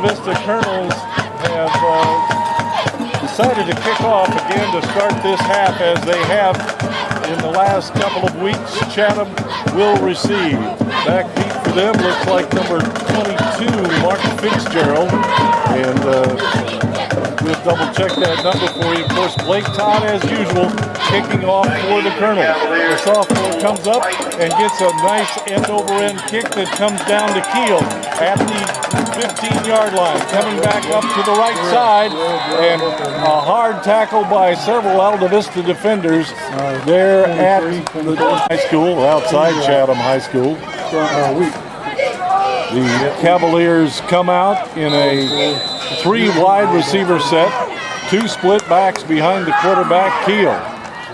Vista Colonels have decided to kick off again to start this half as they have in the last couple of weeks. Chatham will receive. Backbeat for them looks like number 22, Mark Fitzgerald. And we'll double check that number for you. Of course, Blake Todd, as usual, kicking off for the Colonel. The sophomore comes up and gets a nice end-over-end kick that comes down to Keel at the 15-yard line. Coming back up to the right side, and a hard tackle by several Altavista defenders there at the high school, outside Chatham High School. The Cavaliers come out in a 3 wide receiver set, 2 split backs behind the quarterback, Keel.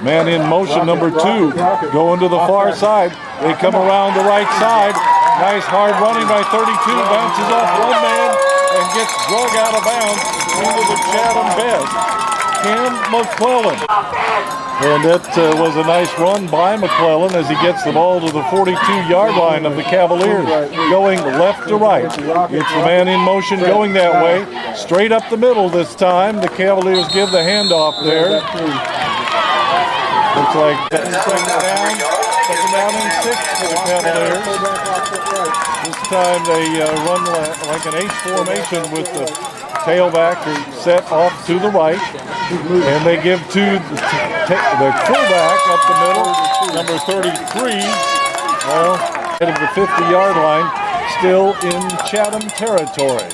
Man in motion, number 2, going to the far side. They come around the right side. Nice hard running by 32, bounces off one man and gets drug out of bounds into the Chatham best. Cam McClellan. And that was a nice run by McClellan as he gets the ball to the 42-yard line of the Cavaliers, going left to right. It's the man in motion going that way. Straight up the middle this time. The Cavaliers give the handoff there. Looks like second down and 6 for the Cavaliers. This time they run like an H formation with the tailback set off to the right. And they give to the fullback up the middle, number 33. Well, head of the 50-yard line, still in Chatham territory.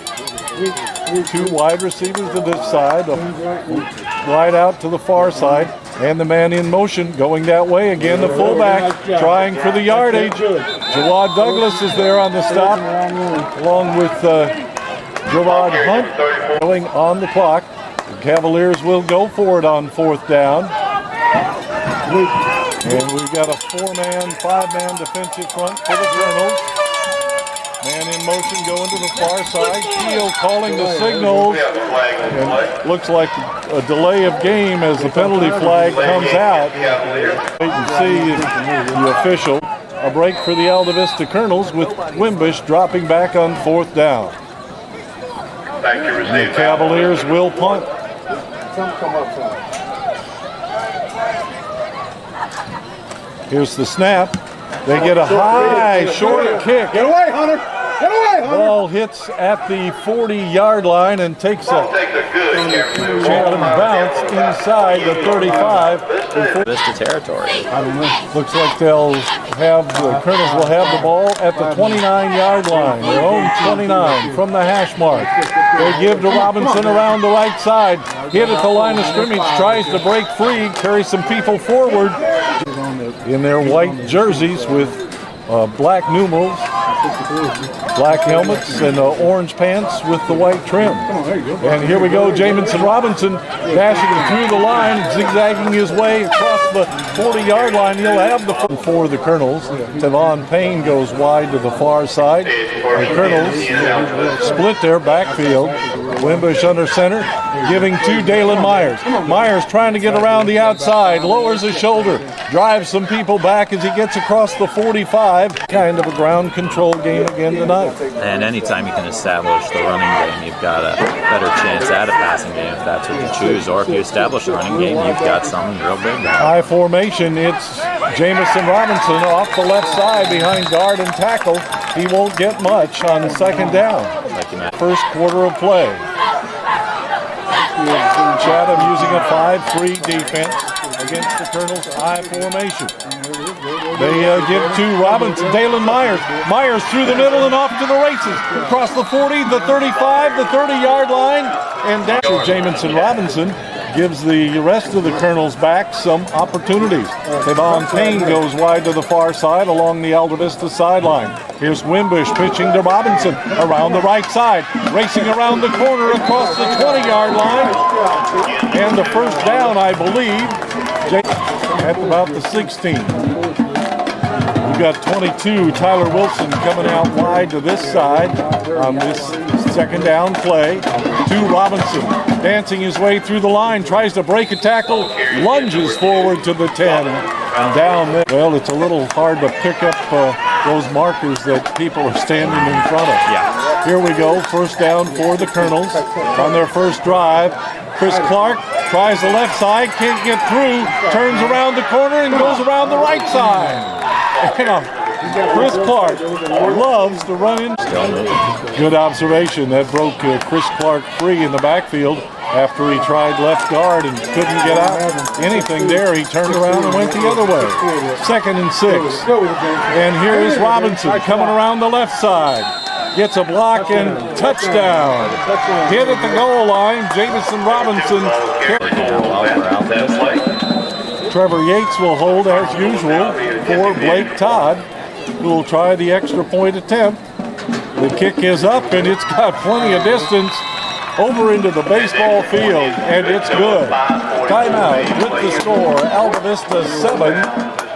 2 wide receivers to this side, wide out to the far side, and the man in motion going that way again. The fullback trying for the yardage. Jawaad Douglas is there on the stop, along with Jawaad Hunt going on the clock. The Cavaliers will go for it on 4th down. And we've got a 4-man, 5-man defensive front for the Colonels. Man in motion going to the far side. Keel calling the signals. And looks like a delay of game as the penalty flag comes out. Wait and see the official. A break for the Altavista Colonels with Wimbish dropping back on 4th down. And the Cavaliers will punt. Here's the snap. They get a high, short kick. Get away, Hunter! Get away, Hunter! Ball hits at the 40-yard line and takes a Chatham bounce inside the 35. Vista territory. Looks like they'll have the Colonels will have the ball at the 29-yard line, their own 29 from the hash mark. They give to Robinson around the right side. Hit at the line of scrimmage, tries to break free, carry some people forward in their white jerseys with black numerals, black helmets, and orange pants with the white trim. And here we go, Jamison Robinson dashing through the line, zigzagging his way across the 40-yard line. He'll have the for the Colonels. Tavon Payne goes wide to the far side. The Colonels split their backfield. Wimbish under center, giving to Daelyn Myers. Myers trying to get around the outside, lowers his shoulder, drives some people back as he gets across the 45. Kind of a ground control game again tonight. And anytime you can establish the running game, you've got a better chance at a passing game if that's what you choose. Or if you establish a running game, you've got something real big now. High formation, it's Jamison Robinson off the left side behind guard and tackle. He won't get much on the 2nd down. First quarter of play. Chatham using a 5-3 defense against the Colonels' high formation. They give to Robinson, Daelyn Myers. Myers through the middle and off to the races. Across the 40, the 35, the 30-yard line. And down. Jamison Robinson gives the rest of the Colonels back some opportunities. Tavon Payne goes wide to the far side along the Altavista sideline. Here's Wimbish pitching to Robinson around the right side, racing around the corner across the 20-yard line. And the first down, I believe, at about the 16. We've got 22, Tyler Wilson coming out wide to this side on this 2nd down play. To Robinson, dancing his way through the line, tries to break a tackle, lunges forward to the 10. And down there, well, it's a little hard to pick up those markers that people are standing in front of. Yeah. Here we go, first down for the Colonels on their first drive. Chris Clark tries the left side, can't get through, turns around the corner and goes around the right side. Chris Clark loves to run in. Good observation. That broke Chris Clark free in the backfield after he tried left guard and couldn't get out anything there. He turned around and went the other way. 2nd and 6. And here is Robinson coming around the left side. Gets a block and touchdown. Hit at the goal line. Jamison Robinson. Trevor Yates will hold as usual for Blake Todd, who will try the extra point attempt. The kick is up and it's got plenty of distance over into the baseball field, and it's good. Timeout with the score, Altavista 7,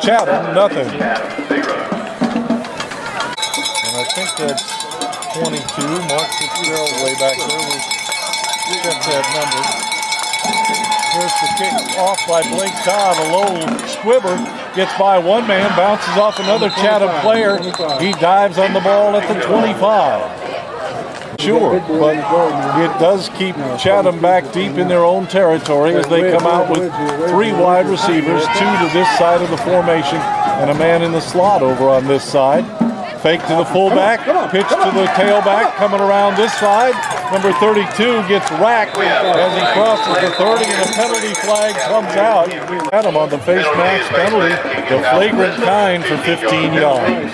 Chatham nothing. And I think that's 22. Mark Fitzgerald way back there. We check that number. Here's the kick off by Blake Todd. A low squibber gets by one man, bounces off another Chatham player. He dives on the ball at the 25. Sure, but it does keep Chatham back deep in their own territory as they come out with 3 wide receivers, 2 to this side of the formation, and a man in the slot over on this side. Fake to the fullback, pitch to the tailback, coming around this side. Number 32 gets racked as he crosses the 30, and a penalty flag comes out. Chatham on the face mask penalty, the flagrant kind for 15 yards.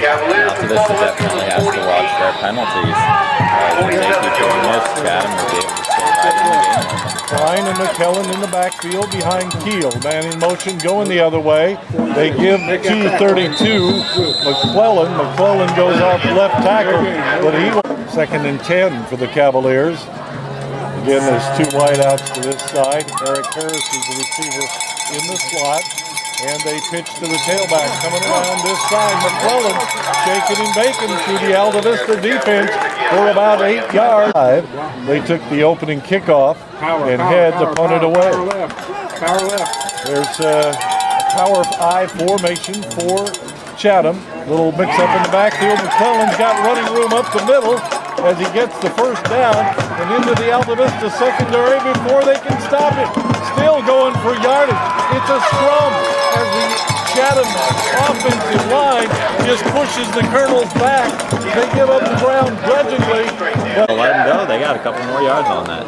Altavista definitely has to watch their penalties. If they keep doing this, Chatham will be able to stay right in the game. Klein and McKellen in the backfield behind Keel. Man in motion going the other way. They give to 32 McClellan. McClellan goes off left tackle, but he will. 2nd and 10 for the Cavaliers. Again, there's 2 wideouts to this side. Eric Harris is the receiver in the slot. And they pitch to the tailback coming around this side. McClellan shaking and baking through the Altavista defense for about 8 yards. They took the opening kickoff and had to punt it away. There's a power I formation for Chatham. Little mix up in the backfield. McClellan's got running room up the middle as he gets the first down and into the Altavista secondary before they can stop it. Still going for yardage. It's a scrum as the Chatham offensive line just pushes the Colonels back. They give up the ground grudgingly. Let them go. They got a couple more yards on that.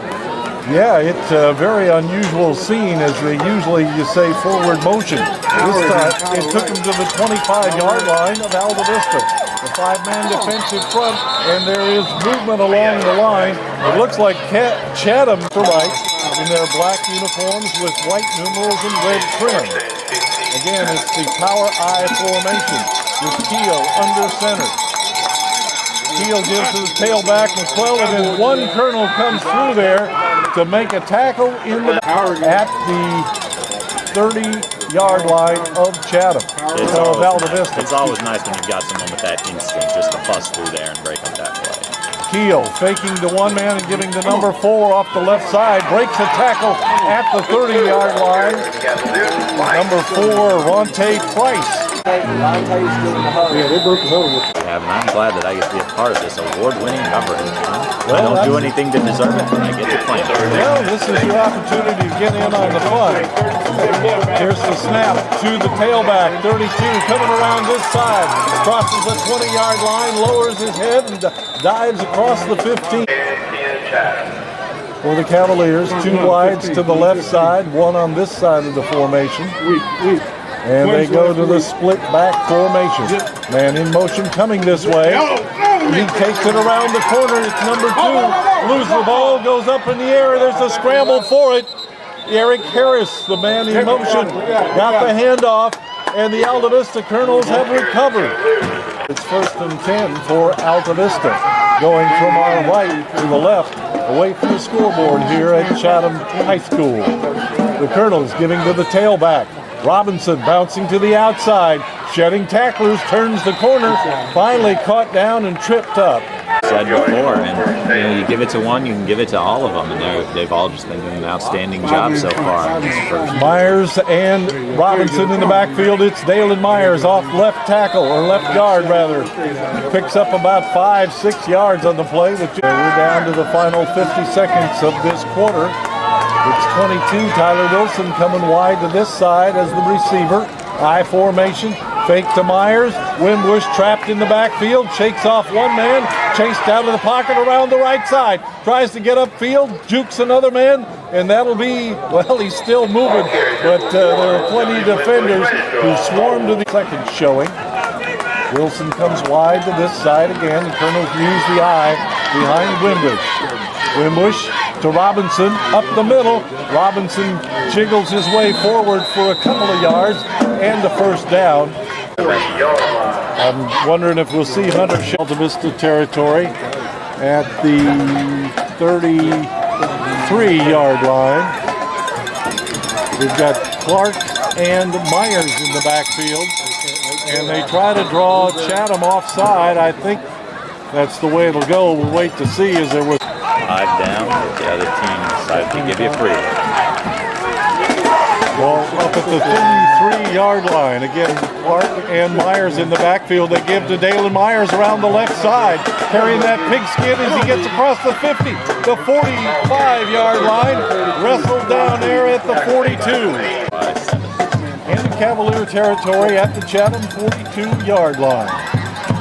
Yeah, it's a very unusual scene as they usually you say forward motion. This time it took them to the 25-yard line of Altavista. The 5-man defensive front, and there is movement along the line. It looks like Chatham to right in their black uniforms with white numerals and red trim. Again, it's the power I formation with Keel under center. Keel gives to the tailback McClellan, and one Colonel comes through there to make a tackle in the at the 30-yard line of Chatham. It's always nice when you've got someone with that instinct just to bust through there and break up that play. Keel faking to one man and giving to number 4 off the left side. Breaks a tackle at the 30-yard line. Number 4, Ronte Price. And I'm glad that I get to be a part of this award-winning coverage. I don't do anything to deserve it, but I get to claim it. Well, this is your opportunity to get in on the fun. Here's the snap to the tailback. 32 coming around this side. Crosses the 20-yard line, lowers his head, and dives across the 15. For the Cavaliers, 2 wides to the left side, 1 on this side of the formation. And they go to the split back formation. Man in motion coming this way. He takes it around the corner. It's number 2. Loses the ball, goes up in the air. There's a scramble for it. Eric Harris, the man in motion, got the handoff, and the Altavista Colonels have recovered. It's 1st and 10 for Altavista, going from our right to the left, away from the scoreboard here at Chatham High School. The Colonels giving to the tailback. Robinson bouncing to the outside, shedding tacklers, turns the corner, finally caught down and tripped up. Said before, and you give it to one, you can give it to all of them, and they've all just been doing an outstanding job so far in this first. Myers and Robinson in the backfield. It's Daelyn Myers off left tackle, or left guard rather. Picks up about 5-6 yards on the play. We're down to the final 50 seconds of this quarter. It's 22. Tyler Wilson coming wide to this side as the receiver. I formation. Fake to Myers. Wimbish trapped in the backfield. Shakes off one man. Chased out of the pocket around the right side. Tries to get upfield. Jukes another man. And that'll be, well, he's still moving. But there are plenty of defenders who swarm to the second showing. Wilson comes wide to this side again. The Colonels use the eye behind Wimbish. Wimbish to Robinson up the middle. Robinson jiggles his way forward for a couple of yards and the first down. I'm wondering if we'll see Hunter Altavista territory at the 33-yard line. We've got Clark and Myers in the backfield, and they try to draw Chatham offside. I think that's the way it'll go. We'll wait to see as there was 5 down, but the other team decided to give you a free. Well, up at the 33-yard line. Again, Clark and Myers in the backfield. They give to Daelyn Myers around the left side, carrying that pigskin as he gets across the 50, the 45-yard line. Wrestled down there at the 42. In Cavalier territory at the Chatham 42-yard line.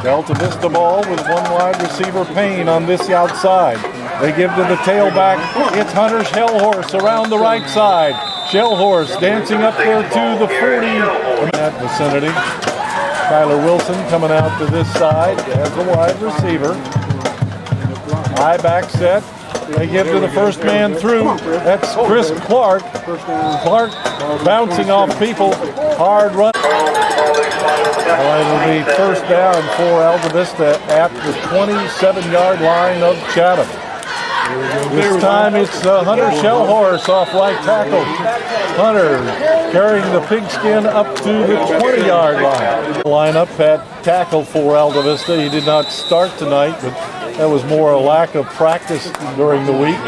Altavista ball with one wide receiver Payne on this outside. They give to the tailback. It's Hunter Shelhorse around the right side. Shelhorse dancing up there to the 40 in that vicinity. Tyler Wilson coming out to this side as a wide receiver. High back set. They give to the first man through. That's Chris Clark. Clark bouncing off people. Hard run. It'll be first down for Altavista at the 27-yard line of Chatham. This time it's Hunter Shelhorse off right tackle. Hunter carrying the pigskin up to the 20-yard line. Line up at tackle for Altavista. He did not start tonight, but that was more a lack of practice during the week.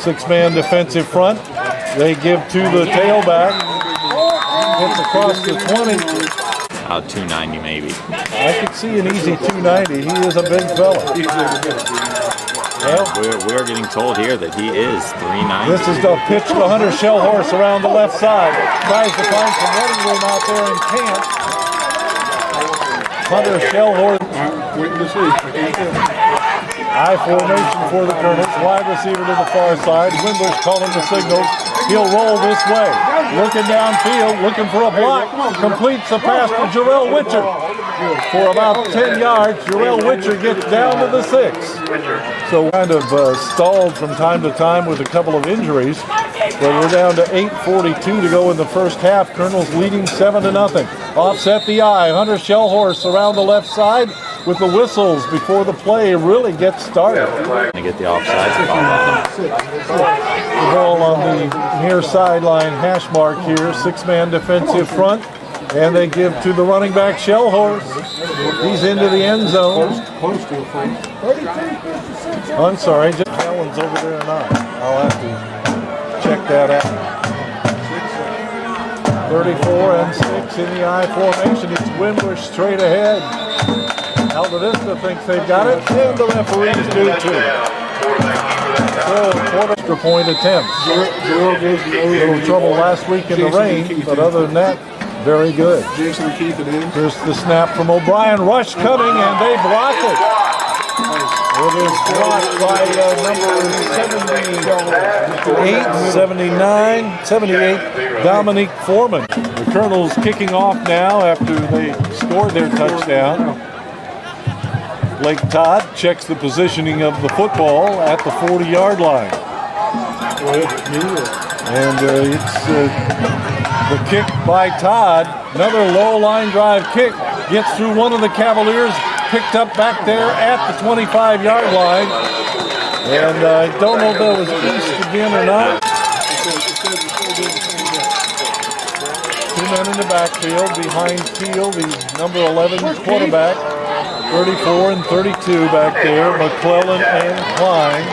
6-man defensive front. They give to the tailback. Gets across the 20. 290 maybe. I could see an easy 290. He is a big fella. Well, we're getting told here that he is 390. This is the pitch to Hunter Shelhorse around the left side. Tries to find some running room out there and can't. Hunter Shelhorse. I formation for the Colonels. Wide receiver to the far side. Wimbish calling the signals. He'll roll this way. Looking downfield, looking for a block. Completes the pass to Jerrell Witcher. For about 10 yards, Jerrell Witcher gets down to the 6. So kind of stalled from time to time with a couple of injuries. But we're down to 8:42 to go in the first half. Colonels leading 7-0. Offset the eye. Hunter Shelhorse around the left side with the whistles before the play really gets started. To get the offsides call. The ball on the near sideline hash mark here. 6-man defensive front. And they give to the running back, Shelhorse. He's into the end zone. I'm sorry, just Allen's over there or not. I'll have to check that out. 34 and 6 in the I formation. It's Wimbish straight ahead. Altavista thinks they've got it, and the referees do too. So, quarter extra point attempts. A little trouble last week in the rain, but other than that, very good. Here's the snap from O'Brien. Rush coming, and they block it. It is blocked by number 78, Dominique Foreman. The Colonels kicking off now after they scored their touchdown. Blake Todd checks the positioning of the football at the 40-yard line. And it's the kick by Todd. Another low line drive kick. Gets through one of the Cavaliers. Picked up back there at the 25-yard line. And I don't know if that was East again or not. 2 men in the backfield behind Teal, the number 11 quarterback. 34 and 32 back there, McClellan and Klein.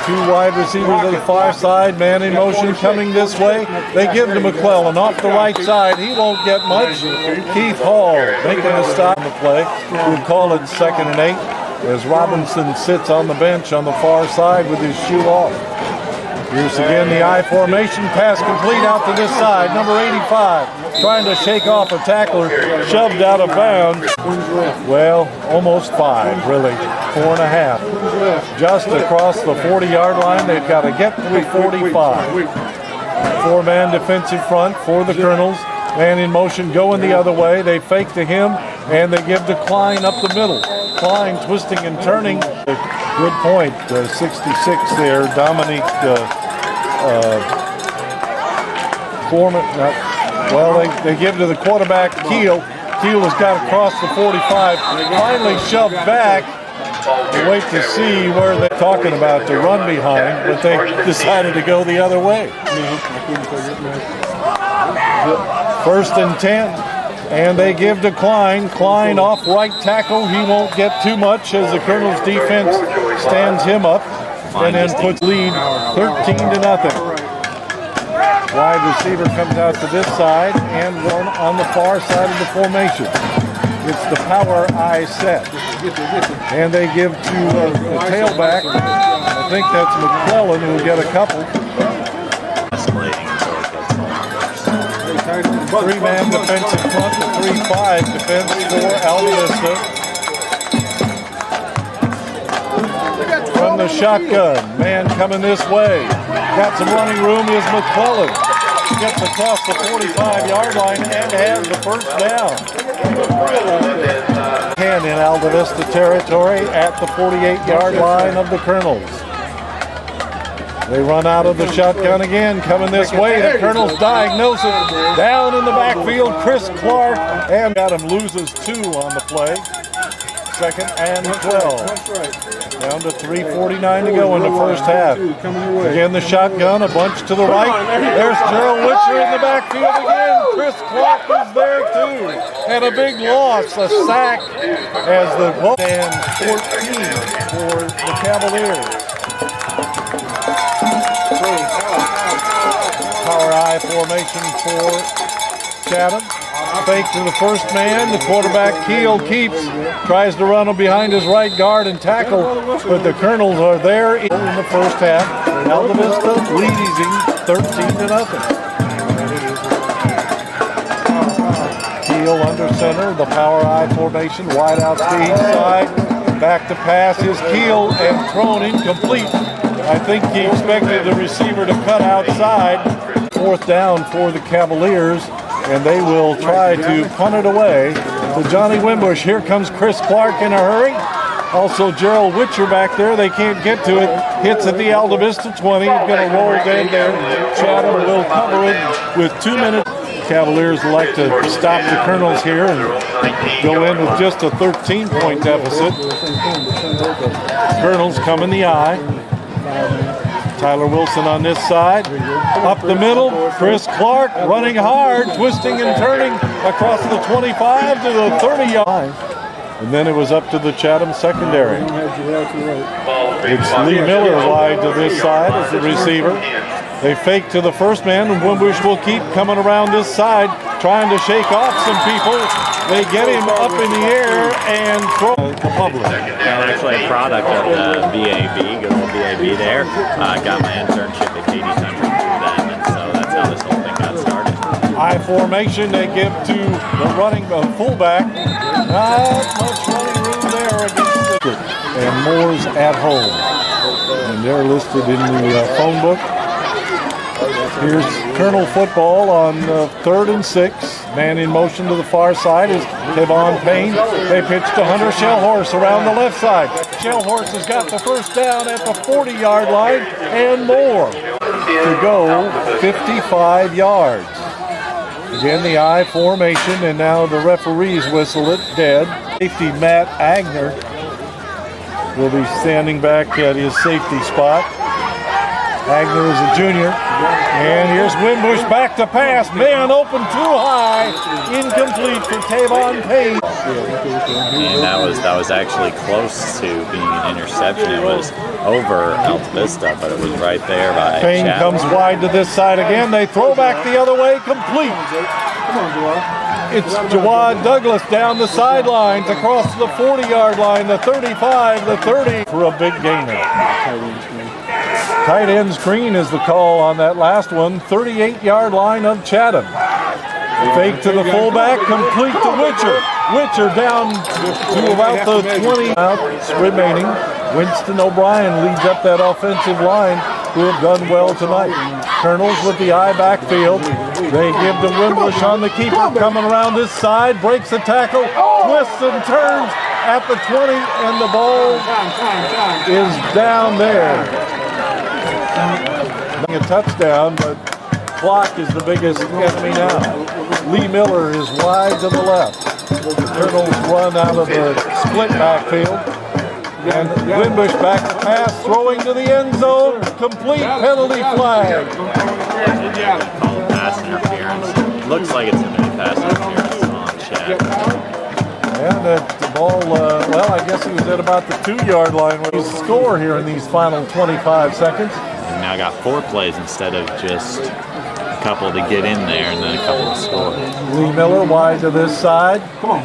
Two wide receivers to the far side, man in motion coming this way. They give to McClellan off the right side. He won't get much. Keith Hall making a stop on the play. We'll call it 2nd and 8 as Robinson sits on the bench on the far side with his shoe off. Here's again the I formation, pass complete out to this side. Number 85 trying to shake off a tackler, shoved out of bounds. Well, almost 5, really, 4.5. Just across the 40-yard line, they've got to get to the 45. 4-man defensive front for the Colonels. Man in motion going the other way. They fake to him, and they give to Klein up the middle. Klein twisting and turning. Good point. 66 there. Dominique Foreman. Well, they give to the quarterback, Keel. Keel has got across the 45. Finally shoved back. We wait to see where they're talking about the run behind, but they decided to go the other way. 1st and 10. And they give to Klein. Klein off right tackle. He won't get too much as the Colonel's defense stands him up and then puts lead 13-0. Wide receiver comes out to this side and one on the far side of the formation. It's the power I set. And they give to the tailback. I think that's McClellan who will get a couple. 3-man defensive front, the 3-5 defense for Altavista. From the shotgun, man coming this way. Got some running room is McClellan. Gets across the 45-yard line and has the first down. And in Altavista territory at the 48-yard line of the Colonels. They run out of the shotgun again, coming this way. The Colonels diagnose it. Down in the backfield, Chris Clark, and Adam loses 2 on the play. 2nd and 12. Down to 3:49 to go in the first half. Again, the shotgun, a bunch to the right. There's Jerrell Witcher in the backfield again. Chris Clark is there too. And a big loss, a sack, as the 14 for the Cavaliers. Power I formation for Chatham. Fake to the first man. The quarterback Keel keeps. Tries to run him behind his right guard and tackle. But the Colonels are there in the first half. Altavista leading 13-0. Keel under center. The power I formation. Wide out to each side. Back to pass is Keel and thrown incomplete. I think he expected the receiver to cut outside. 4th down for the Cavaliers, and they will try to punt it away to Johnny Wimbish. Here comes Chris Clark in a hurry. Also Jerrell Witcher back there. They can't get to it. Hits at the Altavista 20. He's going to roll dead there. Chatham will cover it with 2 minutes. Cavaliers like to stop the Colonels here and go in with just a 13-point deficit. Colonels come in the eye. Tyler Wilson on this side. Up the middle, Chris Clark running hard, twisting and turning across the 25 to the 30-yard line. And then it was up to the Chatham secondary. It's Lee Miller wide to this side as the receiver. They fake to the first man, and Wimbish will keep coming around this side, trying to shake off some people. They get him up in the air and throw the public. I'm actually a product of the VAB, good old VAB there. I got my internship at Katie Country through them, and so that's how this whole thing got started. I formation, they give to the running fullback. Not much running room there against the and Moore's at home. And they're listed in the phone book. Here's Colonel football on 3rd and 6. Man in motion to the far side is Devon Payne. They pitch to Hunter Shelhorse around the left side. Shelhorse has got the first down at the 40-yard line and more to go 55 yards. Again, the I formation, and now the referees whistle it dead. Safety Matt Agner will be standing back at his safety spot. Agner is a junior. And here's Wimbish back to pass. Man open too high. Incomplete for Tavon Payne. And that was actually close to being an interception. It was over Altavista, but it was right there by Payne Chatham. comes wide to this side again. They throw back the other way, complete. It's Jawaad Douglas down the sidelines, across the 40-yard line, the 35, the 30 for a big gainer. Tight end screen is the call on that last one. 38-yard line of Chatham. Fake to the fullback, complete to Witcher. Witcher down to about the 20 outs remaining. Winston O'Brien leads up that offensive line, who have done well tonight. Colonels with the eye backfield. They give to Wimbish on the keeper, coming around this side, breaks the tackle, twists and turns at the 20, and the ball is down there. A touchdown, but clock is the biggest enemy now. Lee Miller is wide to the left. The Colonels run out of the split backfield. And Wimbish back to pass, throwing to the end zone. Complete, penalty flag. Called pass interference. Looks like it's going to be pass interference on Chad. And the ball, well, I guess he was at about the 2-yard line. With his score here in these final 25 seconds. And now got 4 plays instead of just a couple to get in there and then a couple to score. Lee Miller wide to this side. Come on.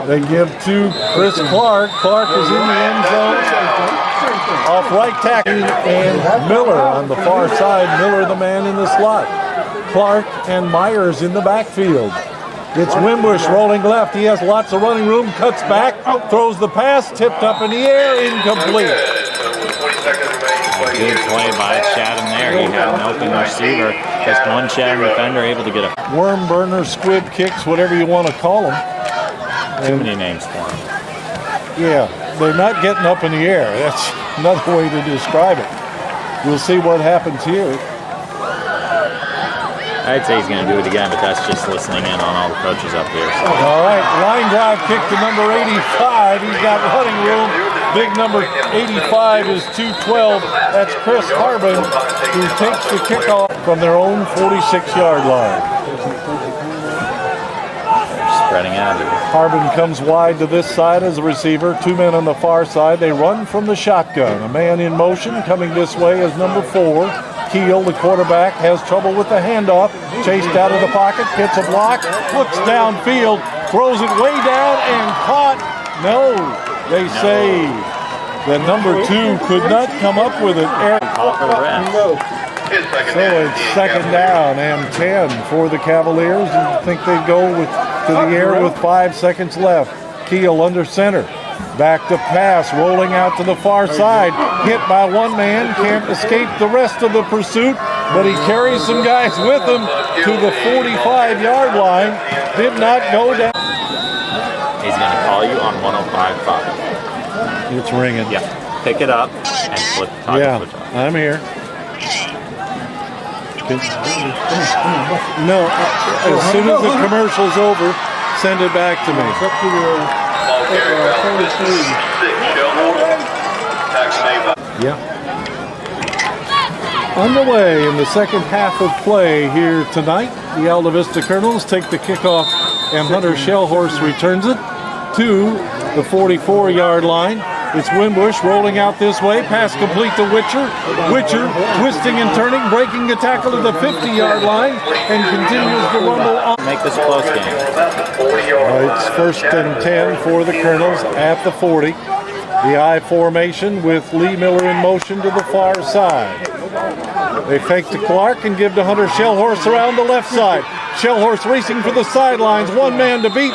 They give to Chris Clark. Clark is in the end zone. Off right tackle. And Miller on the far side. Miller the man in the slot. Clark and Myers in the backfield. It's Wimbish rolling left. He has lots of running room. Cuts back. Throws the pass. Tipped up in the air. Incomplete. Good play by Chatham there. He had an open receiver. Just one Chatham defender able to get a Worm burner, squib kicks, whatever you want to call them. too many names for him. Yeah, they're not getting up in the air. That's another way to describe it. We'll see what happens here. I'd say he's going to do it again, but that's just listening in on all the coaches up here. So. All right, line drive kick to number 85. He's got running room. Big number 85 is 212. That's Chris Harbin, who takes the kickoff from their own 46-yard line. They're spreading out here. Harbin comes wide to this side as a receiver. 2 men on the far side. They run from the shotgun. A man in motion coming this way is number 4. Keel, the quarterback, has trouble with the handoff. Chased out of the pocket, gets a block, looks downfield, throws it way down and caught. No, they say the number 2 could not come up with it. So it's second down and 10 for the Cavaliers. And think they go to the air with 5 seconds left. Keel under center. Back to pass, rolling out to the far side. Hit by one man, can't escape the rest of the pursuit, but he carries some guys with him to the 45-yard line. Did not go down. He's going to call you on 105.5. It's ringing. Yeah, pick it up and flip the toggle switch off. I'm here. No, as soon as the commercial's over, send it back to me. Yeah. Underway in the second half of play here tonight. The Altavista Colonels take the kickoff and Hunter Shelhorse returns it to the 44-yard line. It's Wimbish rolling out this way. Pass complete to Witcher. Witcher twisting and turning, breaking the tackle to the 50-yard line and continues to rumble on. Make this a close game. It's first and 10 for the Colonels at the 40. The I formation with Lee Miller in motion to the far side. They fake to Clark and give to Hunter Shelhorse around the left side. Shelhorse racing for the sidelines. One man to beat.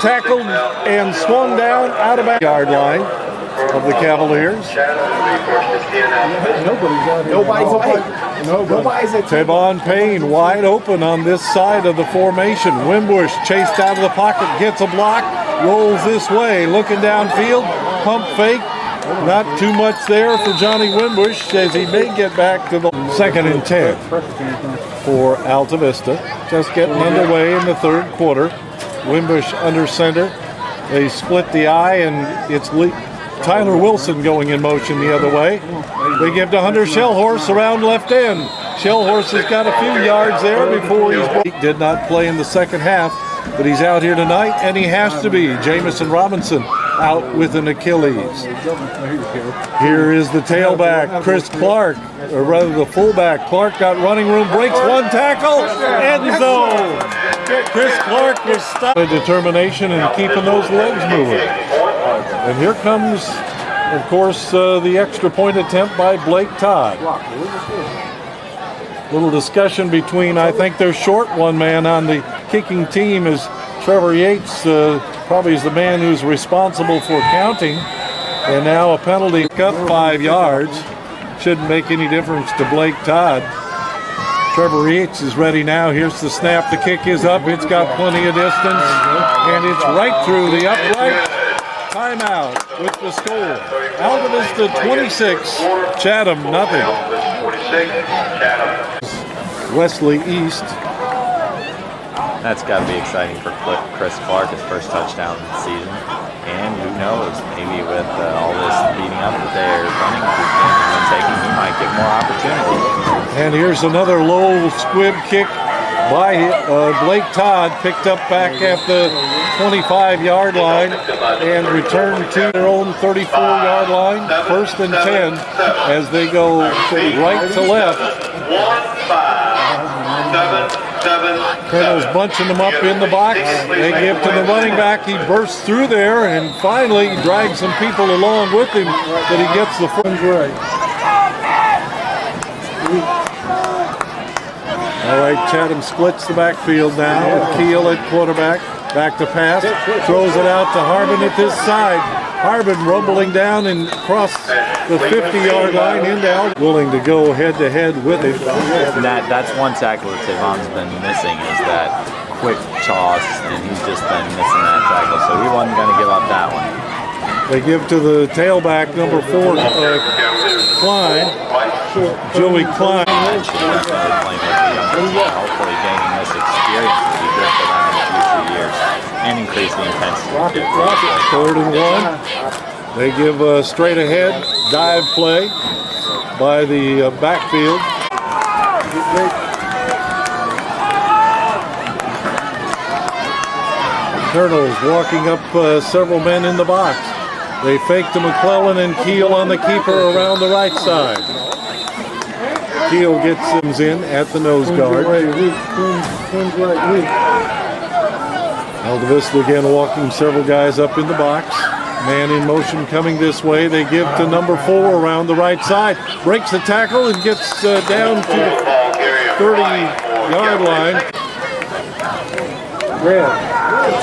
Tackled and swung down out of the yard line of the Cavaliers. Nobody's at Tavon Payne wide open on this side of the formation. Wimbish chased out of the pocket, gets a block, rolls this way, looking downfield, pump fake. Not too much there for Johnny Wimbish as he may get back to the second and 10 for Altavista. Just getting underway in the third quarter. Wimbish under center. They split the I and it's Tyler Wilson going in motion the other way. They give to Hunter Shelhorse around left end. Shelhorse has got a few yards there before he did not play in the second half, but he's out here tonight, and he has to be. Jamison Robinson out with an Achilles. Here is the tailback, Chris Clark, or rather the fullback. Clark got running room, breaks one tackle, end zone. Chris Clark was stopped. Determination in keeping those legs moving. And here comes, of course, the extra point attempt by Blake Todd. Little discussion between, I think they're short one man on the kicking team is Trevor Yates, probably is the man who's responsible for counting. And now a penalty, up 5 yards. Shouldn't make any difference to Blake Todd. Trevor Yates is ready now. Here's the snap. The kick is up. It's got plenty of distance. And it's right through the upright. Timeout with the score. Altavista 26, Chatham nothing. Wesley East. That's got to be exciting for Chris Clark, his first touchdown of the season. And who knows, maybe with all this beating up that they're running through games and taking, he might get more opportunities. And here's another low squib kick by Blake Todd, picked up back at the 25-yard line and returned to their own 34-yard line. 1st and 10 as they go right to left. Colonel's bunching them up in the box. They give to the running back. He bursts through there and finally drags some people along with him, but he gets the front right. All right, Chatham splits the backfield now with Keel at quarterback. Back to pass, throws it out to Harbin at this side. Harbin rumbling down and across the 50-yard line into Al. Willing to go head-to-head with it. And that's one tackle that Tavon's been missing is that quick toss, and he's just been missing that tackle, so he wasn't going to give up that one. They give to the tailback, number 4, Klein. Joey Klein. Hopefully gaining this experience will be good for them in the future years and increase the intensity. 3rd and 1. They give a straight ahead dive play by the backfield. Colonel's walking up several men in the box. They fake to McClellan and Keel on the keeper around the right side. Keel gets him in at the nose guard. Altavista again walking several guys up in the box. Man in motion coming this way. They give to number 4 around the right side. Breaks the tackle and gets down to the 30-yard line.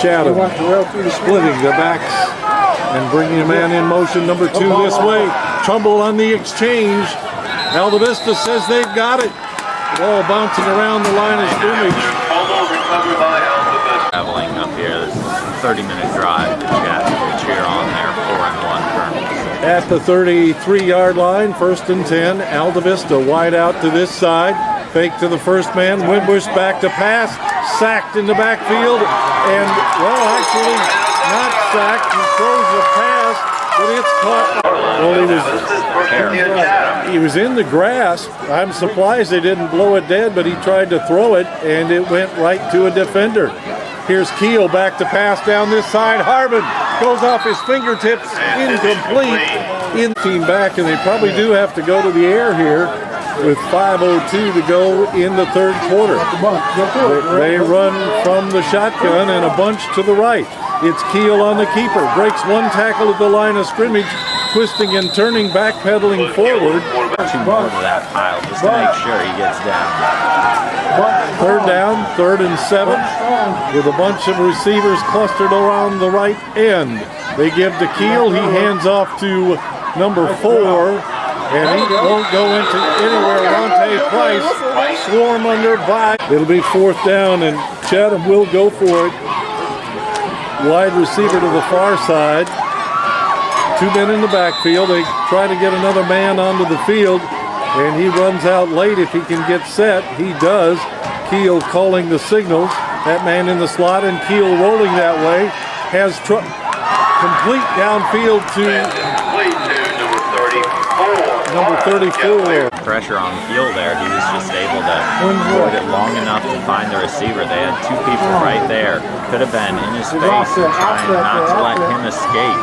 Chatham splitting the backs and bringing a man in motion. Number 2 this way. Trumbull on the exchange. Altavista says they've got it. Ball bouncing around the line of scrimmage. Traveling up here, this is a 30-minute drive to Chatham, which here on there, 4-1 Colonel. At the 33-yard line, 1st and 10. Altavista wide out to this side. Fake to the first man. Wimbish back to pass. Sacked in the backfield. And, well, actually not sacked. He throws a pass, but it's caught. Well, he was in the grasp. I'm surprised they didn't blow it dead, but he tried to throw it, and it went right to a defender. Here's Keel back to pass down this side. Harbin goes off his fingertips, incomplete. In team back, and they probably do have to go to the air here with 5:02 to go in the 3rd quarter. They run from the shotgun and a bunch to the right. It's Keel on the keeper. Breaks one tackle at the line of scrimmage, twisting and turning, backpedaling forward. 2 more to that pile just to make sure he gets down. 3rd down, 3rd and 7, with a bunch of receivers clustered around the right end. They give to Keel. He hands off to number 4, and he won't go into anywhere. Ronte Price swarm under by. It'll be 4th down, and Chatham will go for it. Wide receiver to the far side. 2 men in the backfield. They try to get another man onto the field, and he runs out late if he can get set. He does. Keel calling the signals. That man in the slot, and Keel rolling that way. Has complete downfield to number 34. Pressure on the field there. He was just able to avoid it long enough to find the receiver. They had two people right there. Could have been in his face and trying not to let him escape.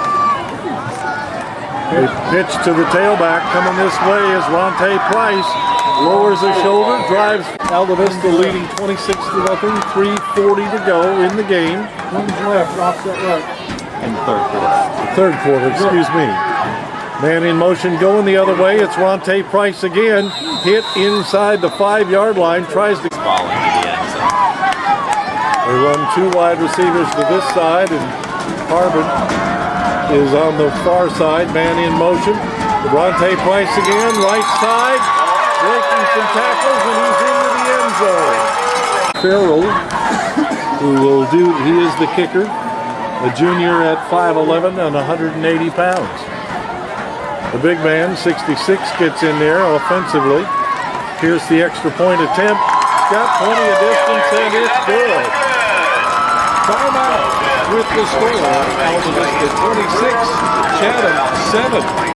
A pitch to the tailback coming this way as Ronte Price lowers his shoulder, drives Altavista leading 26-0, 3:40 to go in the game. One's left, offset right. In the third quarter. Third quarter, excuse me. Man in motion going the other way. It's Ronte Price again. Hit inside the 5-yard line. Tries to Ball into the end zone. They run two wide receivers to this side, and Harbin is on the far side. Man in motion. Ronte Price again, right side. Breaking some tackles, and he's into the end zone. Farrell, who will do, he is the kicker. A junior at 5'11" and 180 pounds. The big man, 66, gets in there offensively. Here's the extra point attempt. Got plenty of distance, and it's good. Timeout with the score. Altavista 26, Chatham 7.